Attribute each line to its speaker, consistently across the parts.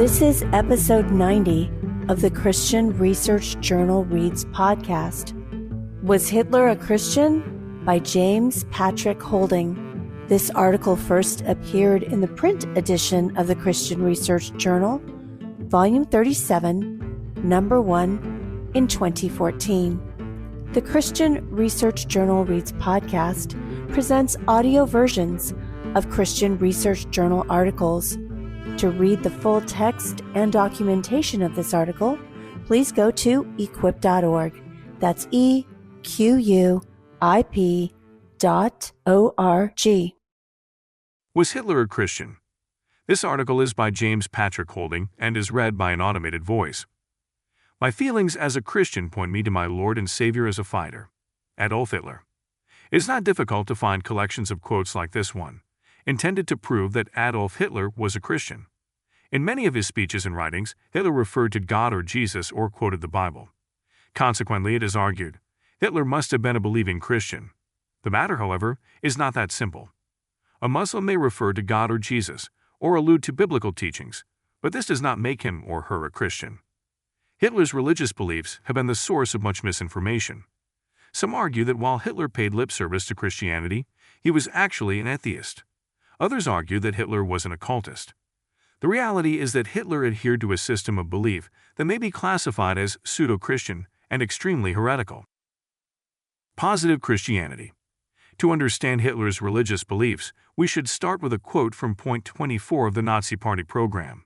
Speaker 1: This is episode 90 of the Christian Research Journal Reads podcast. Was Hitler a Christian? By James Patrick Holding. This article first appeared in the print edition of the Christian Research Journal, volume 37, number 1, in 2014. The Christian Research Journal Reads podcast presents audio versions of Christian Research Journal articles. To read the full text and documentation of this article, please go to equip.org. That's EQUIP.org.
Speaker 2: Was Hitler a Christian? This article is by James Patrick Holding and is read by an automated voice. My feelings as a Christian point me to my Lord and Savior as a fighter, Adolf Hitler. It is not difficult to find collections of quotes like this one, intended to prove that Adolf Hitler was a Christian. In many of his speeches and writings, Hitler referred to God or Jesus or quoted the Bible. Consequently, it is argued, Hitler must have been a believing Christian. The matter, however, is not that simple. A Muslim may refer to God or Jesus, or allude to biblical teachings, but this does not make him or her a Christian. Hitler's religious beliefs have been the source of much misinformation. Some argue that while Hitler paid lip service to Christianity, he was actually an atheist. Others argue that Hitler was an occultist. The reality is that Hitler adhered to a system of belief that may be classified as pseudo-Christian and extremely heretical. Positive Christianity. To understand Hitler's religious beliefs, we should start with a quote from point 24 of the Nazi Party program.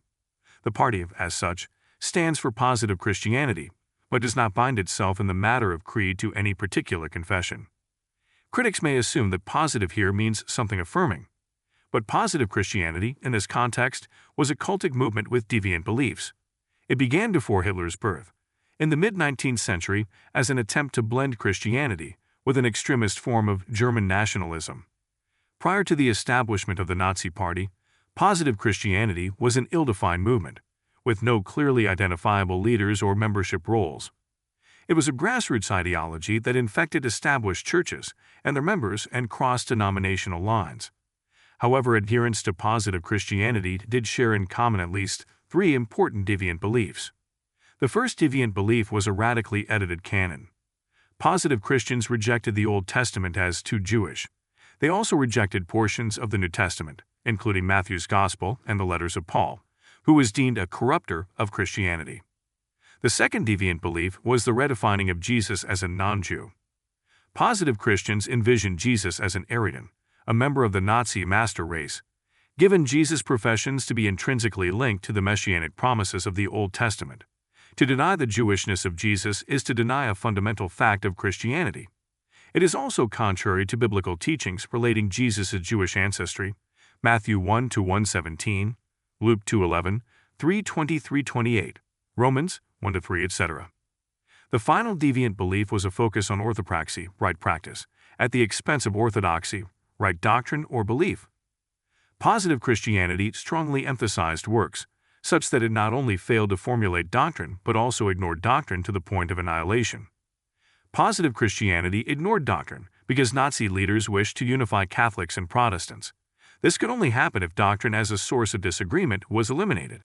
Speaker 2: The party, as such, stands for positive Christianity, but does not bind itself in the matter of creed to any particular confession. Critics may assume that positive here means something affirming. But positive Christianity, in this context, was a cultic movement with deviant beliefs. It began before Hitler's birth, in the mid-19th century, as an attempt to blend Christianity with an extremist form of German nationalism. Prior to the establishment of the Nazi Party, positive Christianity was an ill-defined movement, with no clearly identifiable leaders or membership roles. It was a grassroots ideology that infected established churches and their members and crossed denominational lines. However, adherents to positive Christianity did share in common at least three important deviant beliefs. The first deviant belief was a radically edited canon. Positive Christians rejected the Old Testament as too Jewish. They also rejected portions of the New Testament, including Matthew's Gospel and the letters of Paul, who was deemed a corrupter of Christianity. The second deviant belief was the redefining of Jesus as a non-Jew. Positive Christians envisioned Jesus as an Aryan, a member of the Nazi master race, given Jesus' professions to be intrinsically linked to the messianic promises of the Old Testament. To deny the Jewishness of Jesus is to deny a fundamental fact of Christianity. It is also contrary to biblical teachings relating Jesus' Jewish ancestry, Matthew 1-117, Luke 2:11, 3:23-28, Romans 1-3, etc. The final deviant belief was a focus on orthopraxy, right practice, at the expense of orthodoxy, right doctrine or belief. Positive Christianity strongly emphasized works, such that it not only failed to formulate doctrine but also ignored doctrine to the point of annihilation. Positive Christianity ignored doctrine because Nazi leaders wished to unify Catholics and Protestants. This could only happen if doctrine as a source of disagreement was eliminated.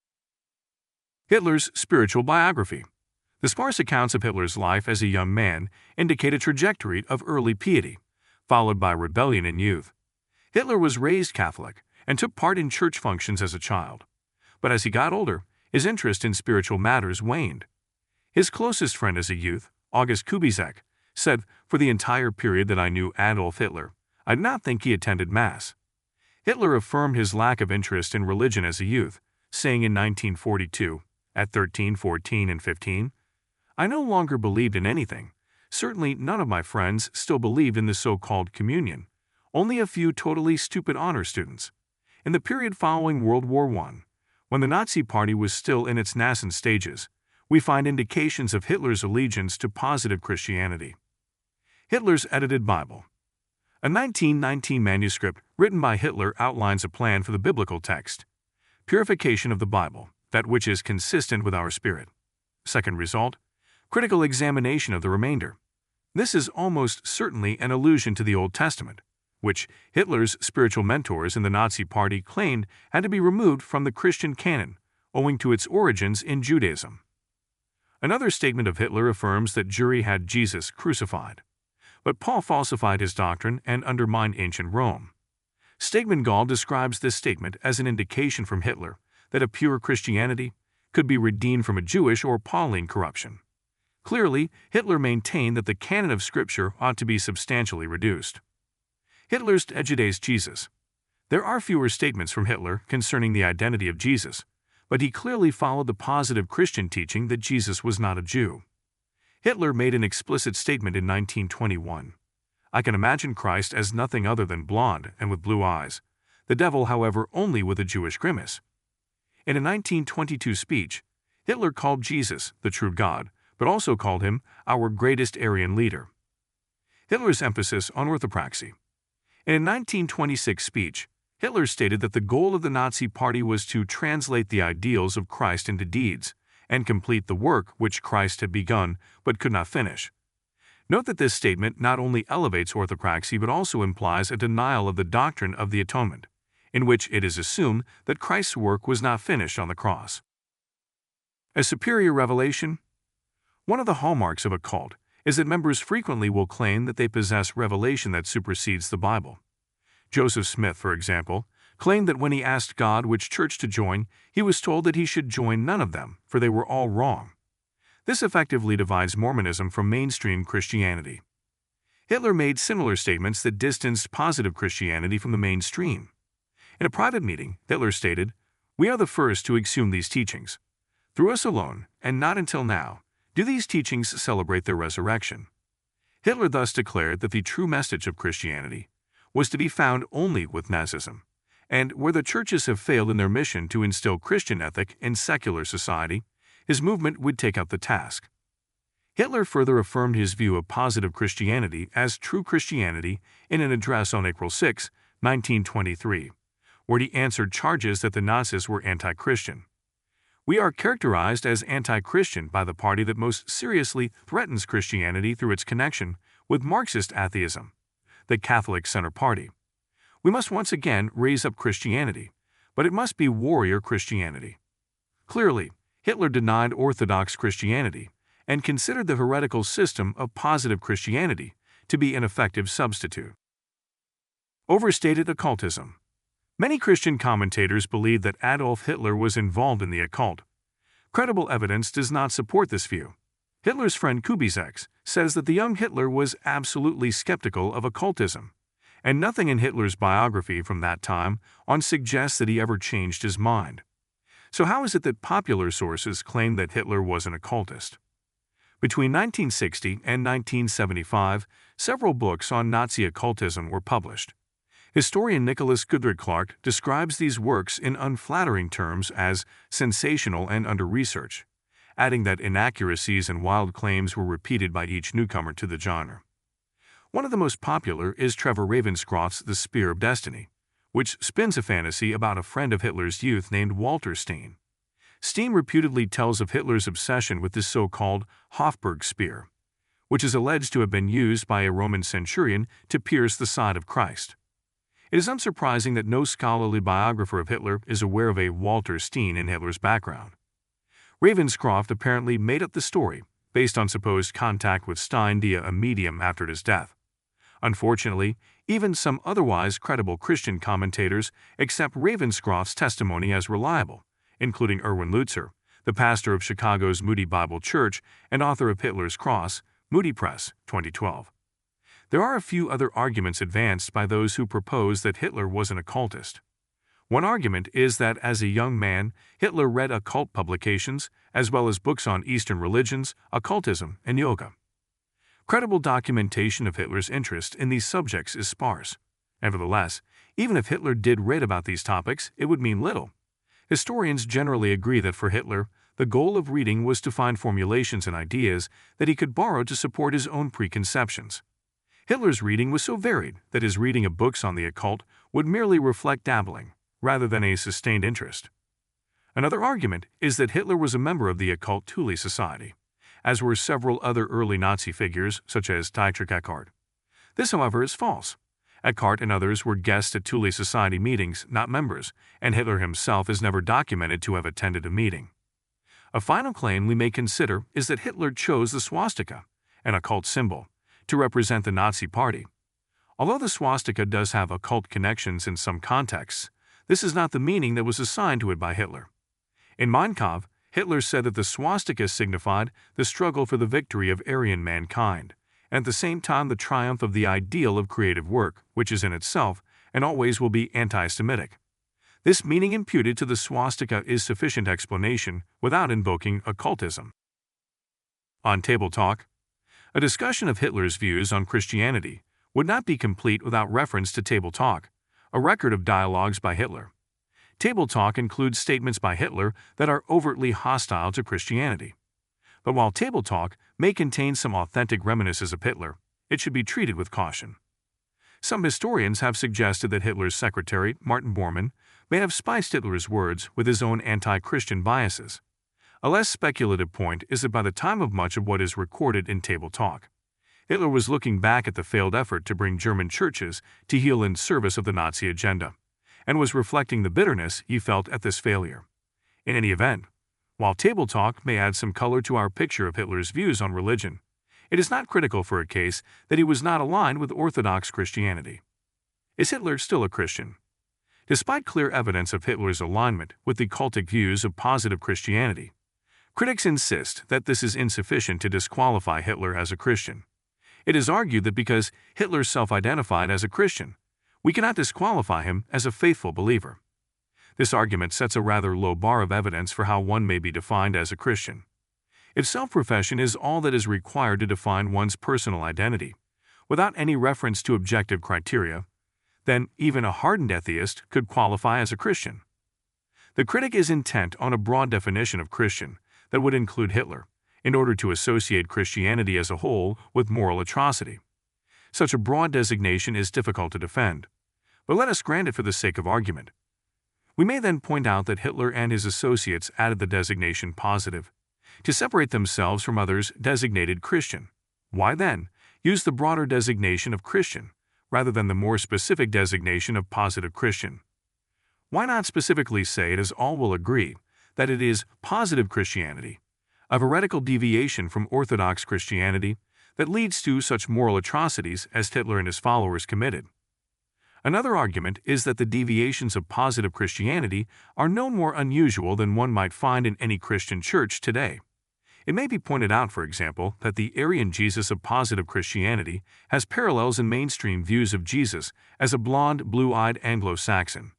Speaker 2: Hitler's spiritual biography. The sparse accounts of Hitler's life as a young man indicate a trajectory of early piety, followed by rebellion in youth. Hitler was raised Catholic and took part in church functions as a child. But as he got older, his interest in spiritual matters waned. His closest friend as a youth, August Kubizek, said, "For the entire period that I knew Adolf Hitler, I did not think he attended Mass." Hitler affirmed his lack of interest in religion as a youth, saying in 1942, at 13, 14, and 15, "I no longer believed in anything. Certainly none of my friends still believed in the so-called communion, only a few totally stupid honor students." In the period following World War I, when the Nazi Party was still in its nascent stages, we find indications of Hitler's allegiance to positive Christianity. Hitler's edited Bible. A 1919 manuscript written by Hitler outlines a plan for the biblical text. Purification of the Bible, that which is consistent with our spirit. Second result, critical examination of the remainder. This is almost certainly an allusion to the Old Testament, which Hitler's spiritual mentors in the Nazi Party claimed had to be removed from the Christian canon, owing to its origins in Judaism. Another statement of Hitler affirms that Jewry had Jesus crucified. But Paul falsified his doctrine and undermined ancient Rome. Stegman-Gall describes this statement as an indication from Hitler that a pure Christianity could be redeemed from a Jewish or Pauline corruption. Clearly, Hitler maintained that the canon of Scripture ought to be substantially reduced. Hitler's educates Jesus. There are fewer statements from Hitler concerning the identity of Jesus, but he clearly followed the positive Christian teaching that Jesus was not a Jew. Hitler made an explicit statement in 1921. I can imagine Christ as nothing other than blonde and with blue eyes, the devil, however, only with a Jewish grimace. In a 1922 speech, Hitler called Jesus the true God, but also called him our greatest Aryan leader. Hitler's emphasis on orthopraxy. In a 1926 speech, Hitler stated that the goal of the Nazi Party was to translate the ideals of Christ into deeds and complete the work which Christ had begun but could not finish. Note that this statement not only elevates orthopraxy but also implies a denial of the doctrine of the atonement, in which it is assumed that Christ's work was not finished on the cross. A superior revelation. One of the hallmarks of a cult is that members frequently will claim that they possess revelation that supersedes the Bible. Joseph Smith, for example, claimed that when he asked God which church to join, he was told that he should join none of them, for they were all wrong. This effectively divides Mormonism from mainstream Christianity. Hitler made similar statements that distanced positive Christianity from the mainstream. In a private meeting, Hitler stated, "We are the first to exhume these teachings. Through us alone, and not until now, do these teachings celebrate their resurrection." Hitler thus declared that the true message of Christianity was to be found only with Nazism, and where the churches have failed in their mission to instill Christian ethic in secular society, his movement would take up the task. Hitler further affirmed his view of positive Christianity as true Christianity in an address on April 6, 1923, where he answered charges that the Nazis were anti-Christian. "We are characterized as anti-Christian by the party that most seriously threatens Christianity through its connection with Marxist atheism, the Catholic Center Party. We must once again raise up Christianity, but it must be warrior Christianity." Clearly, Hitler denied Orthodox Christianity and considered the heretical system of positive Christianity to be an effective substitute. Overstated occultism. Many Christian commentators believe that Adolf Hitler was involved in the occult. Credible evidence does not support this view. Hitler's friend Kubizek says that the young Hitler was absolutely skeptical of occultism, and nothing in Hitler's biography from that time on suggests that he ever changed his mind. So how is it that popular sources claim that Hitler was an occultist? Between 1960 and 1975, several books on Nazi occultism were published. Historian Nicholas Goodrich Clark describes these works in unflattering terms as sensational and under-researched, adding that inaccuracies and wild claims were repeated by each newcomer to the genre. One of the most popular is Trevor Ravenscroft's The Spear of Destiny, which spins a fantasy about a friend of Hitler's youth named Walter Steen. Steen reputedly tells of Hitler's obsession with this so-called Hofburg spear, which is alleged to have been used by a Roman centurion to pierce the side of Christ. It is unsurprising that no scholarly biographer of Hitler is aware of a Walter Steen in Hitler's background. Ravenscroft apparently made up the story based on supposed contact with Stein via a medium after his death. Unfortunately, even some otherwise credible Christian commentators accept Ravenscroft's testimony as reliable, including Erwin Lutzer, the pastor of Chicago's Moody Bible Church and author of Hitler's Cross, Moody Press, 2012. There are a few other arguments advanced by those who propose that Hitler was an occultist. One argument is that as a young man, Hitler read occult publications as well as books on Eastern religions, occultism, and yoga. Credible documentation of Hitler's interest in these subjects is sparse. Nevertheless, even if Hitler did read about these topics, it would mean little. Historians generally agree that for Hitler, the goal of reading was to find formulations and ideas that he could borrow to support his own preconceptions. Hitler's reading was so varied that his reading of books on the occult would merely reflect dabbling, rather than a sustained interest. Another argument is that Hitler was a member of the occult Thule Society, as were several other early Nazi figures such as Dietrich Eckart. This, however, is false, Eckhart and others were guests at Thule Society meetings, not members, and Hitler himself is never documented to have attended a meeting. A final claim we may consider is that Hitler chose the swastika, an occult symbol, to represent the Nazi Party. Although the swastika does have occult connections in some contexts, this is not the meaning that was assigned to it by Hitler. In Mein Kampf, Hitler said that the swastika signified the struggle for the victory of Aryan mankind, and at the same time the triumph of the ideal of creative work, which is in itself and always will be anti-Semitic. This meaning imputed to the swastika is sufficient explanation without invoking occultism. On Table Talk, a discussion of Hitler's views on Christianity would not be complete without reference to Table Talk, a record of dialogues by Hitler. Table Talk includes statements by Hitler that are overtly hostile to Christianity. But while Table Talk may contain some authentic reminiscences of Hitler, it should be treated with caution. Some historians have suggested that Hitler's secretary, Martin Bormann, may have spiced Hitler's words with his own anti-Christian biases. A less speculative point is that by the time of much of what is recorded in Table Talk, Hitler was looking back at the failed effort to bring German churches to heel in service of the Nazi agenda, and was reflecting the bitterness he felt at this failure. In any event, while Table Talk may add some color to our picture of Hitler's views on religion, it is not critical for a case that he was not aligned with Orthodox Christianity. Is Hitler still a Christian? Despite clear evidence of Hitler's alignment with the cultic views of positive Christianity, critics insist that this is insufficient to disqualify Hitler as a Christian. It is argued that because Hitler self-identified as a Christian, we cannot disqualify him as a faithful believer. This argument sets a rather low bar of evidence for how one may be defined as a Christian. If self-profession is all that is required to define one's personal identity, without any reference to objective criteria, then even a hardened atheist could qualify as a Christian. The critic is intent on a broad definition of Christian that would include Hitler, in order to associate Christianity as a whole with moral atrocity. Such a broad designation is difficult to defend, but let us grant it for the sake of argument. We may then point out that Hitler and his associates added the designation positive to separate themselves from others designated Christian. Why then use the broader designation of Christian rather than the more specific designation of positive Christian? Why not specifically say it, as all will agree, that it is positive Christianity, a heretical deviation from Orthodox Christianity, that leads to such moral atrocities as Hitler and his followers committed? Another argument is that the deviations of positive Christianity are no more unusual than one might find in any Christian church today. It may be pointed out, for example, that the Aryan Jesus of positive Christianity has parallels in mainstream views of Jesus as a blonde, blue-eyed Anglo-Saxon.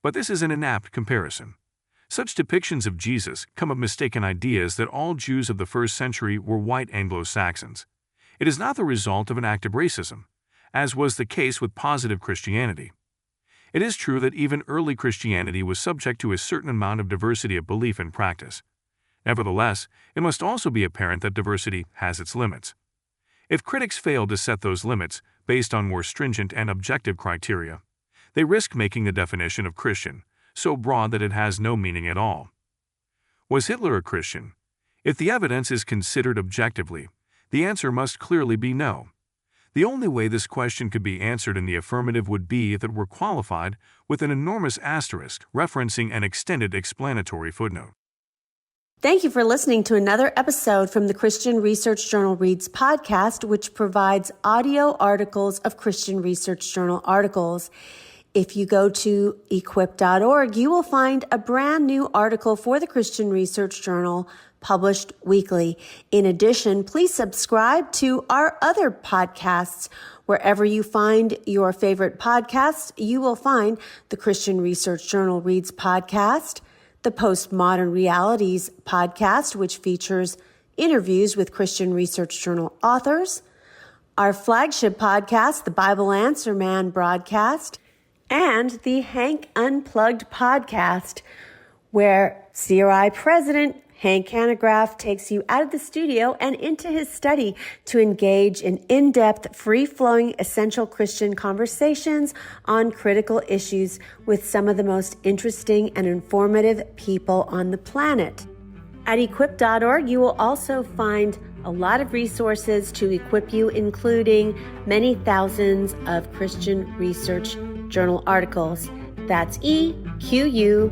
Speaker 2: But this is an inapt comparison. Such depictions of Jesus come of mistaken ideas that all Jews of the first century were white Anglo-Saxons. It is not the result of an act of racism, as was the case with positive Christianity. It is true that even early Christianity was subject to a certain amount of diversity of belief and practice. Nevertheless, it must also be apparent that diversity has its limits. If critics fail to set those limits based on more stringent and objective criteria, they risk making the definition of Christian so broad that it has no meaning at all. Was Hitler a Christian? If the evidence is considered objectively, the answer must clearly be no. The only way this question could be answered in the affirmative would be if it were qualified with an enormous asterisk referencing an extended explanatory footnote.
Speaker 1: Thank you for listening to another episode from the Christian Research Journal Reads podcast, which provides audio articles of Christian Research Journal articles. If you go to equip.org, you will find a brand new article for the Christian Research Journal published weekly. In addition, please subscribe to our other podcasts. Wherever you find your favorite podcasts, you will find the Christian Research Journal Reads podcast, the Postmodern Realities podcast, which features interviews with Christian Research Journal authors, our flagship podcast, the Bible Answer Man broadcast, and the Hank Unplugged podcast, where CRI President Hank Hanegraaff takes you out of the studio and into his study to engage in in-depth, free-flowing, essential Christian conversations on critical issues with some of the most interesting and informative people on the planet. At equip.org, you will also find a lot of resources to equip you, including many thousands of Christian Research Journal articles. That's EQUIP.org.